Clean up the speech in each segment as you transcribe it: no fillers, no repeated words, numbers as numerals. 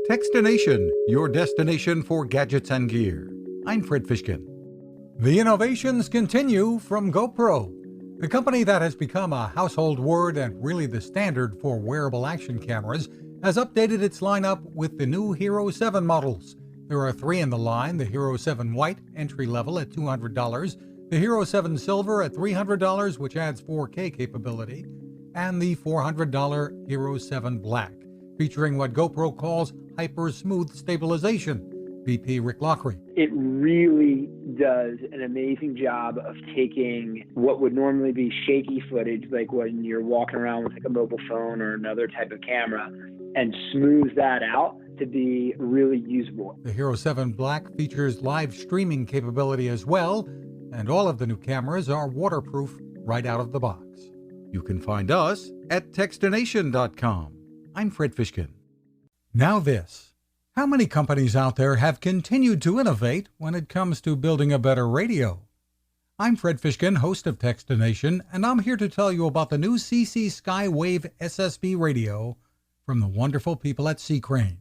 Techstination, your destination for gadgets and gear. I'm Fred Fishkin. The innovations continue from GoPro. The company that has become a household word and really the standard for wearable action cameras has updated its lineup with the new Hero 7 models. There are three in the line: the Hero 7 White, entry level at $200, the Hero 7 Silver at $300, which adds 4K capability, and the $400 Hero 7 Black, featuring what GoPro calls hyper-smooth stabilization. VP Rick Lockery. It really does an amazing job of taking what would normally be shaky footage, like when you're walking around with like a mobile phone or another type of camera, and smooths that out to be really usable. The Hero 7 Black features live streaming capability as well, and all of the new cameras are waterproof right out of the box. You can find us at Techstination.com. I'm Fred Fishkin. Now this. How many companies out there have continued to innovate when it comes to building a better radio? I'm Fred Fishkin, host of Techstination, and I'm here to tell you about the new CC Skywave SSB radio from the wonderful people at C-Crane.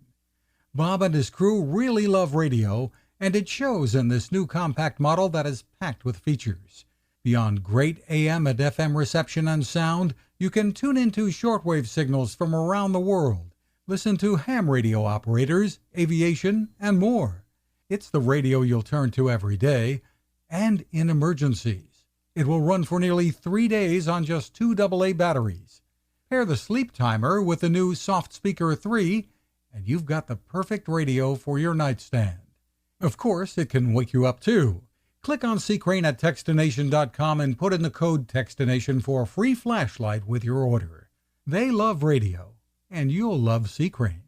Bob and his crew really love radio, and it shows in this new compact model that is packed with features. Beyond great AM and FM reception and sound, you can tune into shortwave signals from around the world, listen to ham radio operators, aviation, and more. It's the radio you'll turn to every day, and in emergencies. It will run for nearly 3 days on just 2 AA batteries. Pair the sleep timer with the new Soft Speaker 3, and you've got the perfect radio for your nightstand. Of course, it can wake you up too. Click on C-Crane at Techstination.com and put in the code Techstination for a free flashlight with your order. They love radio, and you'll love C-Crane.